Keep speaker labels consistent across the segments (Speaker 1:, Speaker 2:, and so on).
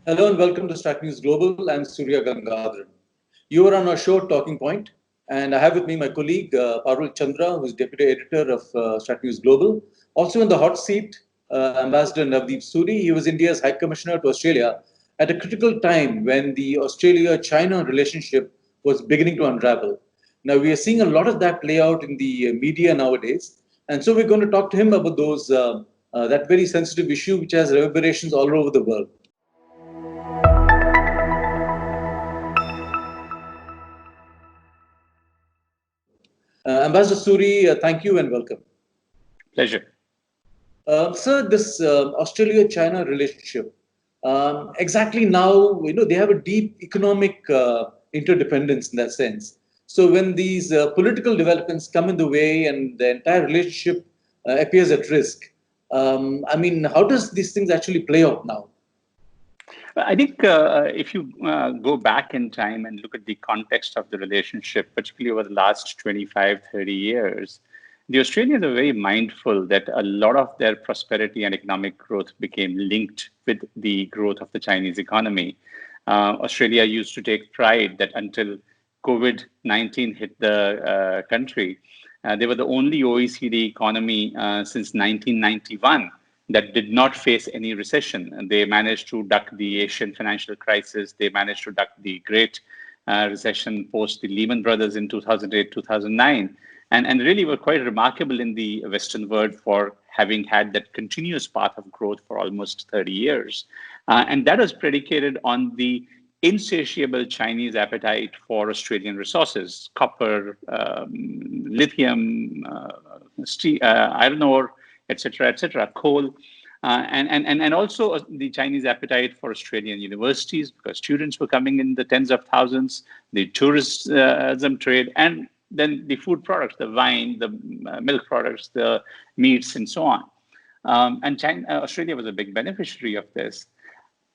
Speaker 1: Hello and welcome to StratNews Global. I'm Surya Gangadharan. You are on our show Talking Point, and I have with me my colleague Parul Chandra, who is Deputy Editor of StratNews Global. Also in the hot seat, Ambassador Navdeep Suri. He was India's High Commissioner to Australia at a critical time when the Australia-China relationship was beginning to unravel. Now we are seeing a lot of that play out in the media nowadays, and so we're going to talk to him about that very sensitive issue, which has reverberations all over the world. Ambassador Suri, thank you and welcome.
Speaker 2: Pleasure.
Speaker 1: Sir, this Australia-China relationship, exactly now, they have a deep economic interdependence in that sense. So when these political developments come in the way and the entire relationship appears at risk, how does these things actually play out now?
Speaker 2: I think if you go back in time and look at the context of the relationship, particularly over the last 25, 30 years, the Australians are very mindful that a lot of their prosperity and economic growth became linked with the growth of the Chinese economy. Australia used to take pride that until COVID-19 hit the country, they were the only OECD economy since 1991 that did not face any recession. And they managed to duck the Asian financial crisis. They managed to duck the Great Recession post the Lehman Brothers in 2008, 2009. And really were quite remarkable in the Western world for having had that continuous path of growth for almost 30 years. And that was predicated on the insatiable Chinese appetite for Australian resources, copper, lithium, steel, iron ore, etc., coal, and also the Chinese appetite for Australian universities, because students were coming in the tens of thousands, the tourism trade, and then the food products, the wine, the milk products, the meats, and so on. Australia was a big beneficiary of this.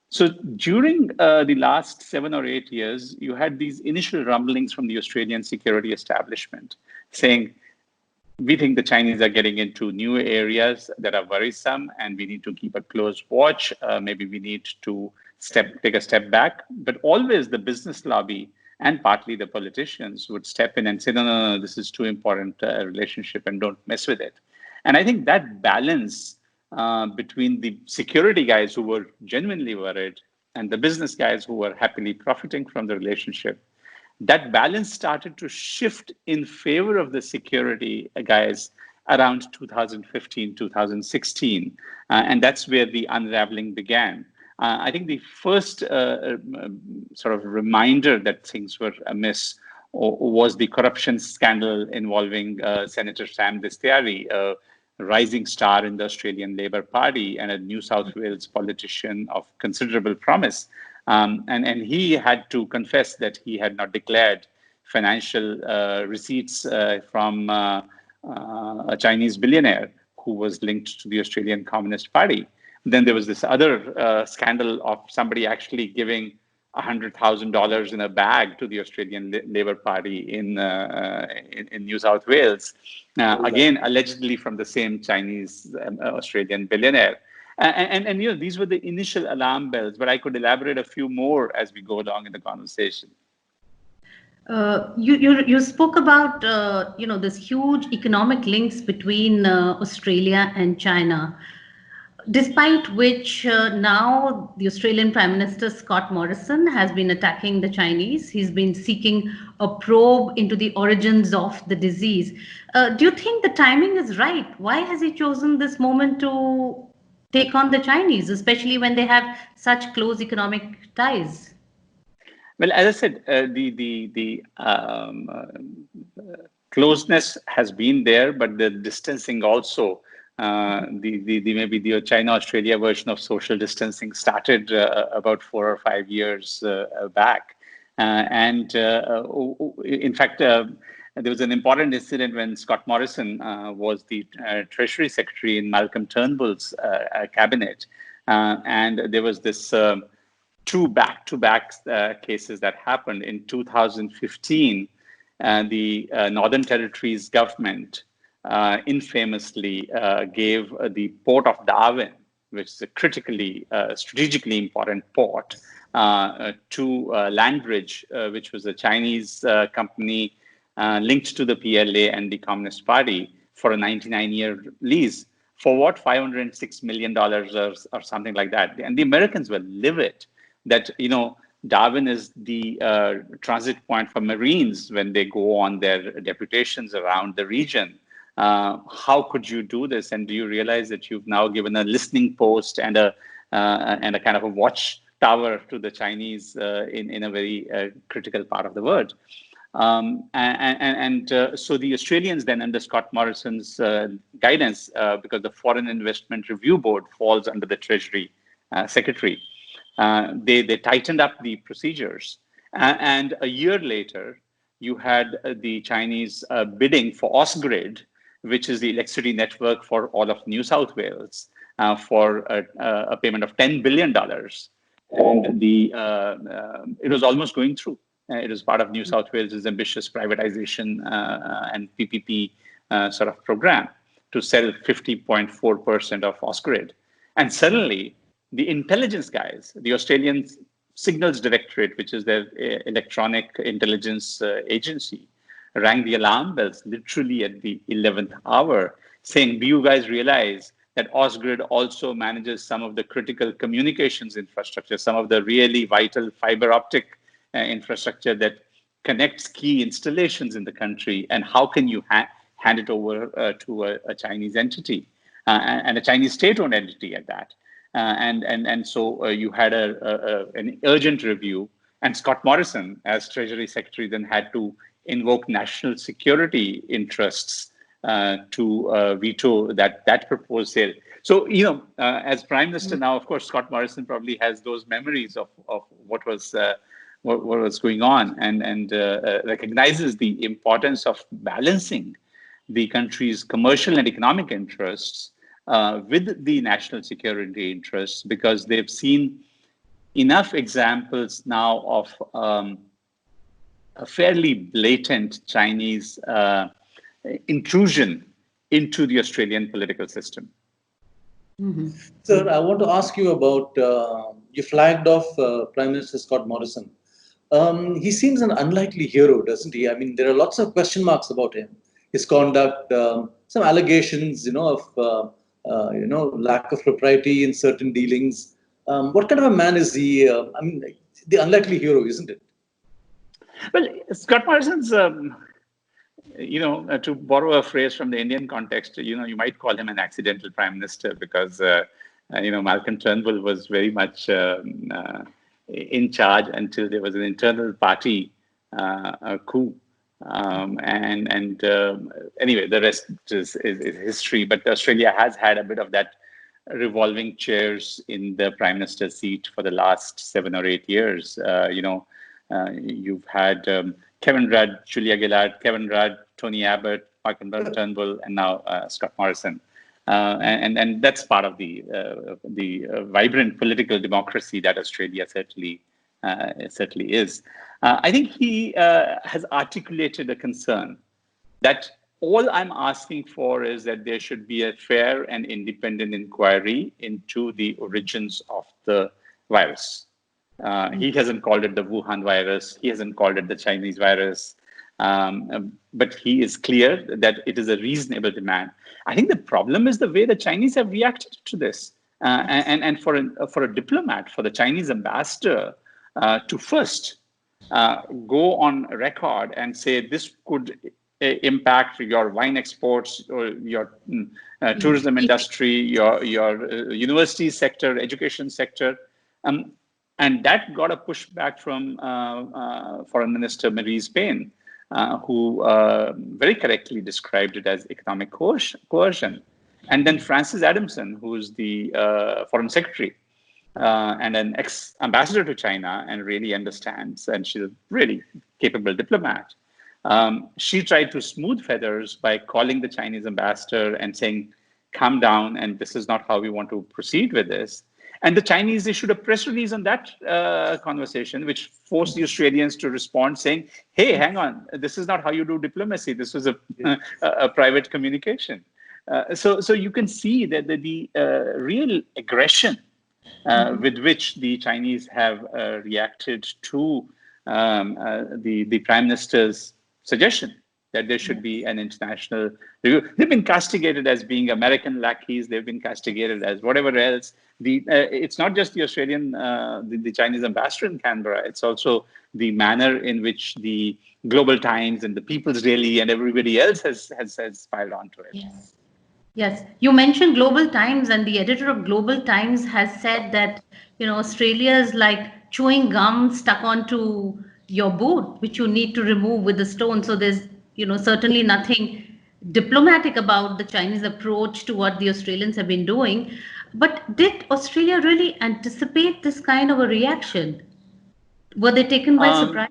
Speaker 2: So during the last 7 or 8 years, you had these initial rumblings from the Australian security establishment saying, we think the Chinese are getting into new areas that are worrisome, and we need to keep a close watch. Maybe we need to take a step back. But always the business lobby and partly the politicians would step in and say, no, this is too important a relationship and don't mess with it. And I think that balance between the security guys who were genuinely worried and the business guys who were happily profiting from the relationship, that balance started to shift in favor of the security guys around 2015, 2016. And that's where the unraveling began. I think the first sort of reminder that things were amiss was the corruption scandal involving Senator Sam Dastyari, a rising star in the Australian Labor Party and a New South Wales politician of considerable promise. And he had to confess that he had not declared financial receipts from a Chinese billionaire who was linked to the Australian Communist Party. Then there was this other scandal of somebody actually giving $100,000 in a bag to the Australian Labor Party in New South Wales, again allegedly from the same Chinese Australian billionaire. And these were the initial alarm bells, but I could elaborate a few more as we go along in the conversation.
Speaker 3: You spoke about this huge economic links between Australia and China, despite which now the Australian Prime Minister Scott Morrison has been attacking the Chinese. He's been seeking a probe into the origins of the disease. Do you think the timing is right? Why has he chosen this moment to take on the Chinese, especially when they have such close economic ties?
Speaker 2: Well, as I said, the closeness has been there, but the distancing also. Maybe the China-Australia version of social distancing started about 4 or 5 years back, in fact, there was an important incident when Scott Morrison was the Treasury Secretary in Malcolm Turnbull's cabinet, and there was this two back-to-back cases that happened in 2015. The Northern Territories government infamously gave the Port of Darwin which is a critically, strategically important port, to Landbridge, which was a Chinese company linked to the PLA and the Communist Party for a 99-year lease. For what? $506 million or something like that. And the Americans were livid that, Darwin is the transit point for Marines when they go on their deputations around the region. How could you do this? And do you realize that you've now given a listening post and a kind of a watch tower to the Chinese in a very critical part of the world? So the Australians then, under Scott Morrison's guidance, because the Foreign Investment Review Board falls under the Treasury Secretary, they tightened up the procedures. And a year later, you had the Chinese bidding for Ausgrid, which is the electricity network for all of New South Wales, for a payment of $10 billion. And it was almost going through. It was part of New South Wales' ambitious privatization and PPP sort of program to sell 50.4% of Ausgrid. And suddenly, the intelligence guys, the Australian Signals Directorate, which is their electronic intelligence agency, rang the alarm bells literally at the 11th hour, saying, do you guys realize that Ausgrid also manages some of the critical communications infrastructure, some of the really vital fiber optic infrastructure that connects key installations in the country, and how can you hand it over to a Chinese entity and a Chinese state-owned entity at that? So you had an urgent review, and Scott Morrison, as Treasury Secretary, then had to invoke national security interests to veto that proposed sale. So, as Prime Minister now, of course, Scott Morrison probably has those memories of what was going on, and recognizes the importance of balancing the country's commercial and economic interests with the national security interests, because they've seen enough examples now of a fairly blatant Chinese intrusion into the Australian political system.
Speaker 1: Mm-hmm. Sir, I want to ask you about, you flagged off Prime Minister Scott Morrison. He seems an unlikely hero, doesn't he? I mean, there are lots of question marks about him, his conduct, some allegations, of lack of propriety in certain dealings. What kind of a man is he? The unlikely hero, isn't it?
Speaker 2: Well, Scott Morrison's, to borrow a phrase from the Indian context, you might call him an accidental prime minister, because, Malcolm Turnbull was very much in charge until there was an internal party coup. Anyway, the rest is history. But Australia has had a bit of that revolving chairs in the prime minister's seat for the last 7 or 8 years. You've had Kevin Rudd, Julia Gillard, Kevin Rudd, Tony Abbott, Malcolm Turnbull, and now Scott Morrison. And that's part of the vibrant political democracy that Australia certainly is. I think he has articulated a concern that all I'm asking for is that there should be a fair and independent inquiry into the origins of the virus. He hasn't called it the Wuhan virus. He hasn't called it the Chinese virus. But he is clear that it is a reasonable demand. I think the problem is the way the Chinese have reacted to this. And for a diplomat, for the Chinese ambassador to first go on record and say this could impact your wine exports or your tourism industry, your university sector, education sector. And that got a pushback from Foreign Minister Marise Payne, who very correctly described it as economic coercion. And then Frances Adamson, who is the Foreign Secretary and an ex-ambassador to China and really understands, and she's a really capable diplomat. She tried to smooth feathers by calling the Chinese ambassador and saying, calm down, and this is not how we want to proceed with this. And the Chinese issued a press release on that conversation, which forced the Australians to respond saying, hey, hang on, this is not how you do diplomacy. This was a private communication. So you can see that the real aggression with which the Chinese have reacted to the Prime Minister's suggestion that there should be an international review. They've been castigated as being American lackeys. They've been castigated as whatever else. It's not just the Australian, the Chinese ambassador in Canberra. It's also the manner in which the Global Times and the People's Daily and everybody else has piled onto it.
Speaker 3: Yes. Yes, you mentioned Global Times, and the editor of Global Times has said that, Australia is like chewing gum stuck onto your boot, which you need to remove with a stone. So there's, certainly nothing diplomatic about the Chinese approach to what the Australians have been doing. But did Australia really anticipate this kind of a reaction? Were they taken by surprise?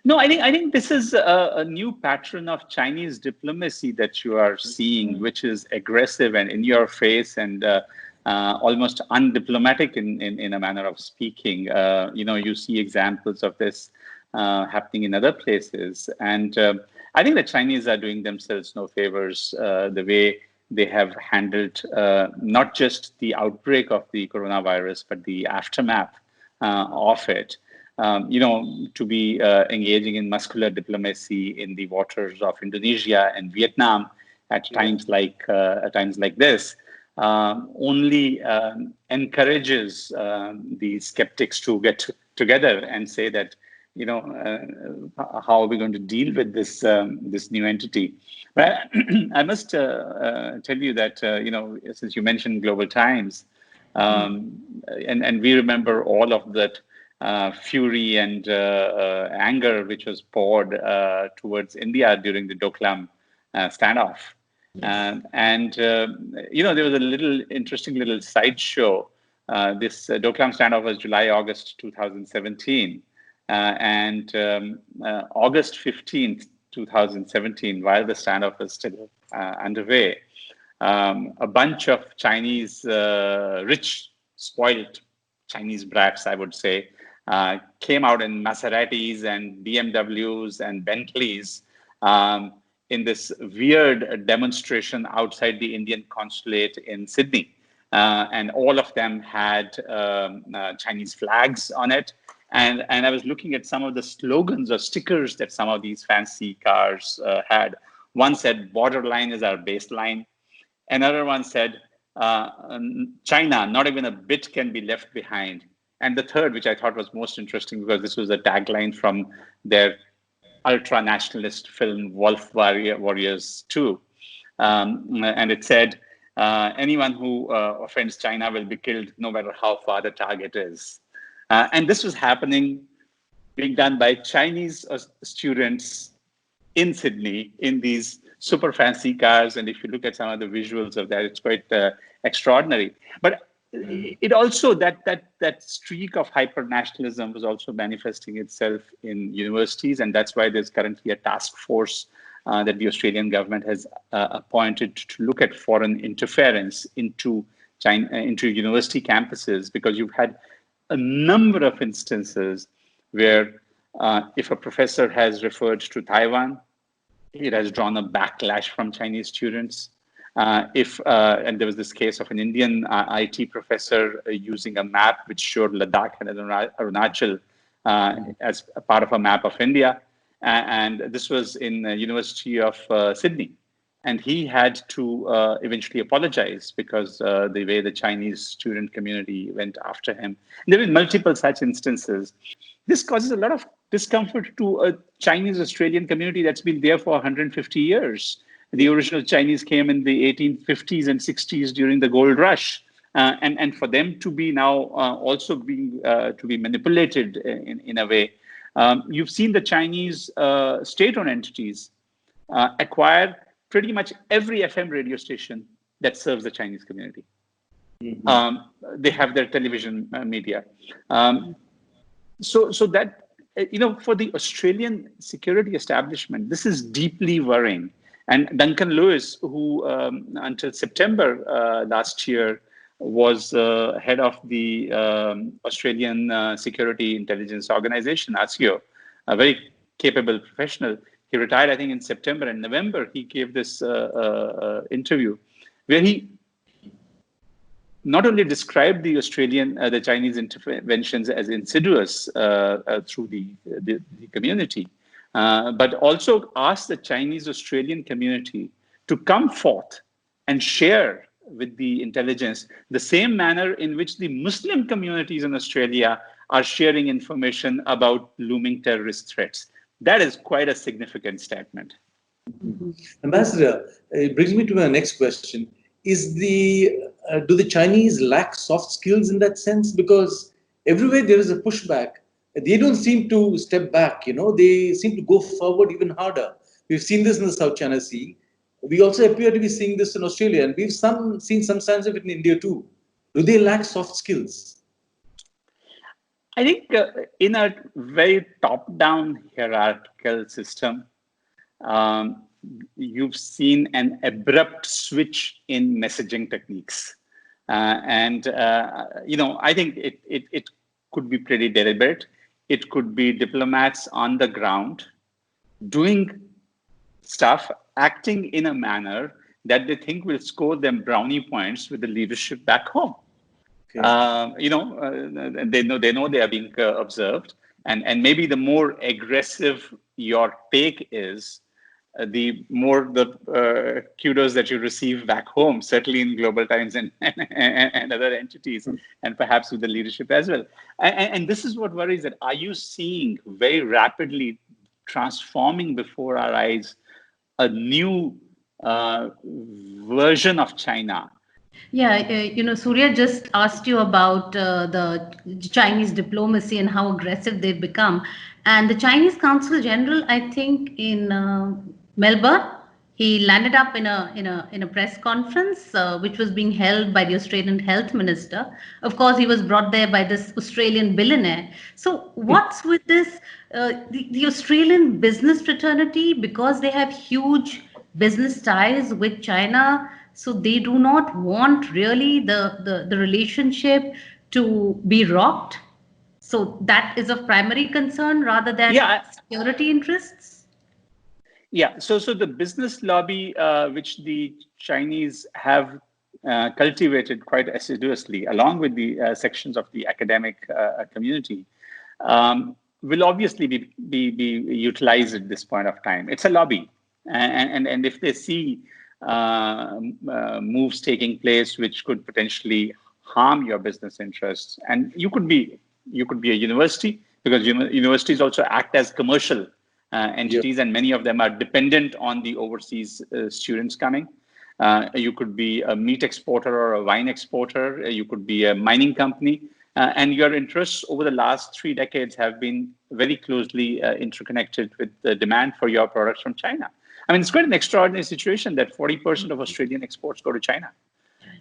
Speaker 2: No, I think this is a new pattern of Chinese diplomacy that you are seeing, which is aggressive and in your face and almost undiplomatic in a manner of speaking. You see examples of this happening in other places. And I think the Chinese are doing themselves no favors the way they have handled not just the outbreak of the coronavirus, but the aftermath of it. To be engaging in muscular diplomacy in the waters of Indonesia and Vietnam at times like this only encourages the skeptics to get together and say that how are we going to deal with this new entity? But I must tell you that since you mentioned Global Times, and we remember all of that. Fury and anger which was poured towards India during the Doklam standoff. Yes. There was a interesting little sideshow. This Doklam standoff was July-August 2017. August 15th, 2017, while the standoff was still underway, a bunch of Chinese, rich, spoiled Chinese brats, I would say, came out in Maseratis and BMWs and Bentleys in this weird demonstration outside the Indian consulate in Sydney. And all of them had Chinese flags on it. And I was looking at some of the slogans or stickers that some of these fancy cars had. One said, "Borderline is our baseline." Another one said, "China, not even a bit can be left behind." And the third, which I thought was most interesting because this was a tagline from their ultra-nationalist film Wolf Warriors 2. And it said, anyone who offends China will be killed no matter how far the target is. And this was being done by Chinese students in Sydney in these super fancy cars. And if you look at some of the visuals of that, it's quite extraordinary. But it also, that streak of hyper-nationalism was also manifesting itself in universities. And that's why there's currently a task force that the Australian government has appointed to look at foreign interference into university campuses, because you've had a number of instances where if a professor has referred to Taiwan, it has drawn a backlash from Chinese students. And there was this case of an Indian IT professor using a map which showed Ladakh and Arunachal as a part of a map of India. And this was in the University of Sydney. And he had to eventually apologize because the way the Chinese student community went after him. And there were multiple such instances. This causes a lot of discomfort to a Chinese Australian community that's been there for 150 years. The original Chinese came in the 1850s and 60s during the gold rush. And for them to be now also being to be manipulated in a way. You've seen the Chinese state-owned entities acquire pretty much every FM radio station that serves the Chinese community. Mm-hmm. They have their television media. So that, for the Australian security establishment, this is deeply worrying. And Duncan Lewis, who until September last year was head of the Australian Security Intelligence Organization, ASIO, a very capable professional, He retired, I think, in September. And November, he gave this interview where he not only described the Chinese interventions as insidious through the community, but also asked the Chinese-Australian community to come forth and share with the intelligence the same manner in which the Muslim communities in Australia are sharing information about looming terrorist threats. That is quite a significant statement.
Speaker 1: Mm-hmm. Ambassador, it brings me to my next question. Do the Chinese lack soft skills in that sense? Because everywhere there is a pushback. They don't seem to step back, they seem to go forward even harder. We've seen this in the South China Sea. We also appear to be seeing this in Australia, and we've seen some signs of it in India too. Do they lack soft skills?
Speaker 2: I think in a very top-down hierarchical system, you've seen an abrupt switch in messaging techniques. I think it could be pretty deliberate. It could be diplomats on the ground doing stuff, acting in a manner that they think will score them brownie points with the leadership back home. Okay. They know they are being observed, and maybe the more aggressive your take is, the more the kudos that you receive back home, certainly in Global Times and other entities, and perhaps with the leadership as well. And this is what worries, that are you seeing very rapidly transforming before our eyes a new version of China?
Speaker 3: Yeah, Surya just asked you about the Chinese diplomacy and how aggressive they've become. And the Chinese Consul General, I think, in Melbourne, he landed up in a press conference which was being held by the Australian Health Minister. Of course, he was brought there by this Australian billionaire. So what's with this? The Australian business fraternity, because they have huge business ties with China, so they do not want really the relationship to be rocked. So that is of primary concern rather than security interests.
Speaker 2: Yeah, so the business lobby, which the Chinese have cultivated quite assiduously, along with the sections of the academic community, will obviously be utilized at this point of time. It's a lobby, and if they see moves taking place which could potentially harm your business interests, and you could be a university, because universities also act as commercial entities, and many of them are dependent on the overseas students coming. You could be a meat exporter or a wine exporter. You could be a mining company. And your interests over the last 3 decades have been very closely interconnected with the demand for your products from China. I mean, it's quite an extraordinary situation that 40% of Australian exports go to China.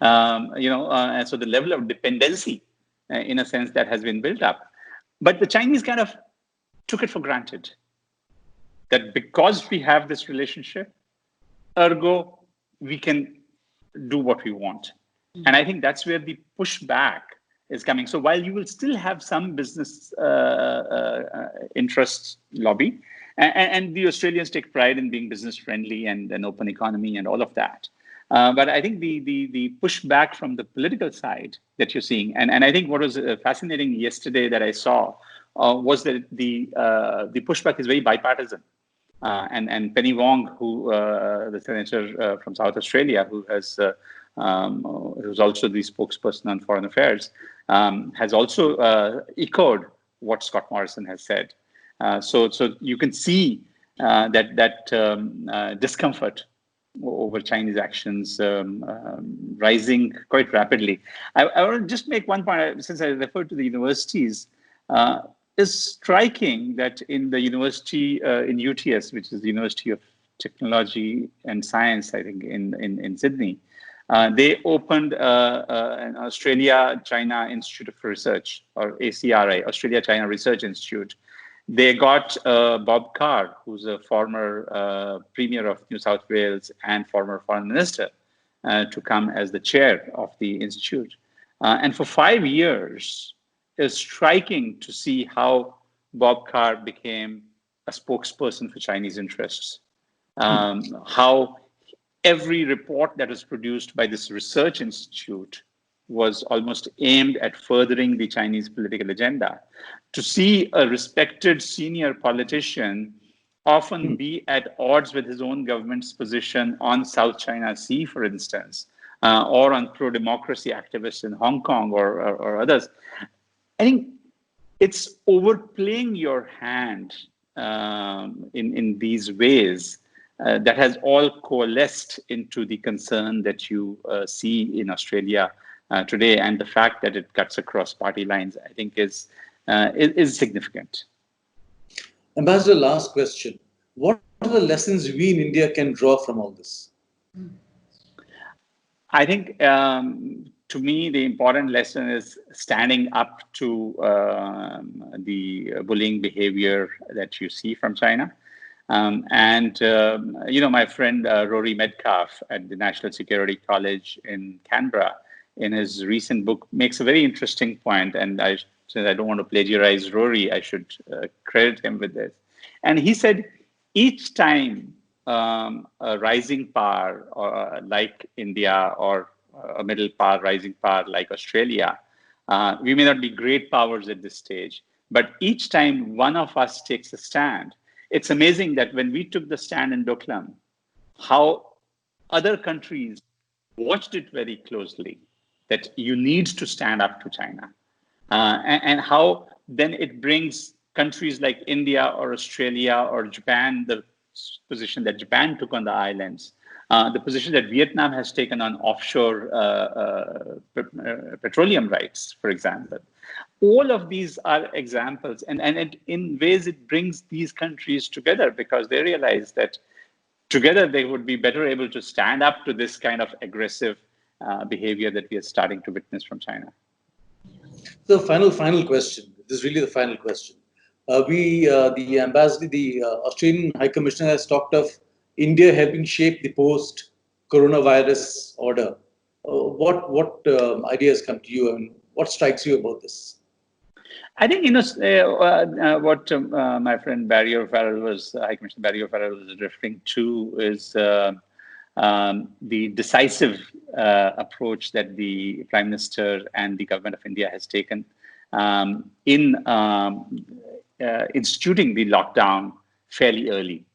Speaker 2: And so the level of dependency, in a sense, that has been built up. But the Chinese kind of took it for granted that because we have this relationship, ergo, we can do what we want. And I think that's where the pushback is coming. So while you will still have some business interests lobby, and the Australians take pride in being business friendly and an open economy and all of that. But I think the pushback from the political side that you're seeing, and I think what was fascinating yesterday that I saw was that the pushback is very bipartisan. And Penny Wong, who the senator from South Australia, who's also the spokesperson on foreign affairs, has also echoed what Scott Morrison has said. So you can see that discomfort over Chinese actions rising quite rapidly. I want to just make one point, since I referred to the universities. It's striking that in the university in UTS, which is the University of Technology and Science, I think, in Sydney, they opened an Australia-China Institute of Research, or ACRI, Australia-China Research Institute. They got Bob Carr, who's a former Premier of New South Wales and former Foreign Minister, to come as the chair of the institute. And for 5 years, it's striking to see how Bob Carr became a spokesperson for Chinese interests. How every report that was produced by this research institute was almost aimed at furthering the Chinese political agenda. To see a respected senior politician often be at odds with his own government's position on South China Sea, for instance, or on pro-democracy activists in Hong Kong or others, I think it's overplaying your hand in these ways that has all coalesced into the concern that you see in Australia today, and the fact that it cuts across party lines, I think, is significant.
Speaker 1: Ambassador, last question. What are the lessons we in India can draw from all this?
Speaker 2: I think, to me, the important lesson is standing up to the bullying behavior that you see from China. My friend Rory Medcalf at the National Security College in Canberra, in his recent book, makes a very interesting point. And since I don't want to plagiarize Rory, I should credit him with this. And he said, each time a rising power like India or a middle power, rising power like Australia, we may not be great powers at this stage, but each time one of us takes a stand, it's amazing that when we took the stand in Doklam, how other countries watched it very closely, that you need to stand up to China, and how then it brings countries like India or Australia or Japan, the position that Japan took on the islands, the position that Vietnam has taken on offshore petroleum rights, for example. All of these are examples, and in ways it brings these countries together, because they realize that together they would be better able to stand up to this kind of aggressive behavior that we are starting to witness from China.
Speaker 1: The final question. This is really the final question. The ambassador, the Australian High Commissioner, has talked of India helping shape the post-coronavirus order. What ideas come to you, and what strikes you about this?
Speaker 2: I think what my friend Barry O'Farrell High Commissioner Barry O'Farrell was referring to is the decisive approach that the Prime Minister and the Government of India has taken in instituting the lockdown fairly early.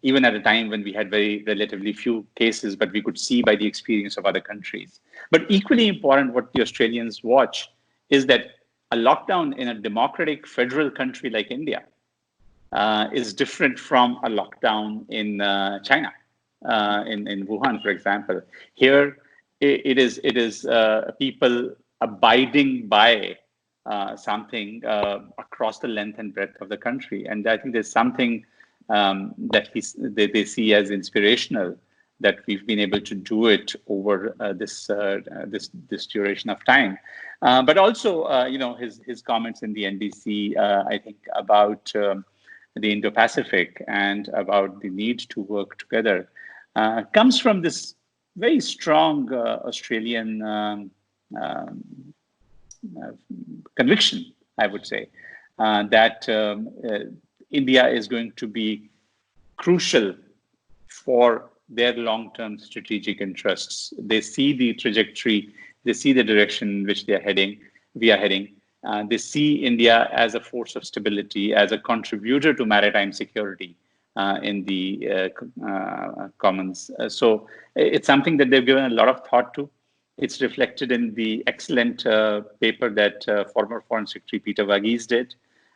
Speaker 2: Even at a time when we had very relatively few cases, but we could see by the experience of other countries. But equally important, what the Australians watch is that a lockdown in a democratic federal country like India is different from a lockdown in China, in Wuhan, for example. Here, it is people abiding by something across the length and breadth of the country, and I think there's something that they see as inspirational, that we've been able to do it over this duration of time. But also, his comments in the NDC, I think, about the Indo-Pacific and about the need to work together comes from this very strong Australian conviction, I would say, that India is going to be crucial for their long-term strategic interests. They see the trajectory, they see the direction in which we are heading. They see India as a force of stability, as a contributor to maritime security in the commons. So it's something that they've given a lot of thought to. It's reflected in the excellent paper that former Foreign Secretary Peter Verghese did.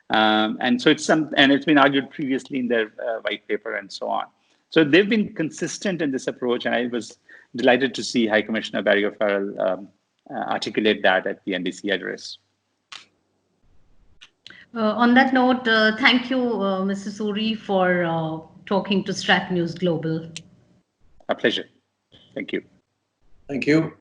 Speaker 2: And so it's been argued previously in their white paper and so on. So they've been consistent in this approach, and I was delighted to see High Commissioner Barry O'Farrell articulate that at the NDC address.
Speaker 3: On that note, thank you, Mr. Suri, for talking to StratNews Global.
Speaker 2: A pleasure. Thank you.
Speaker 1: Thank you.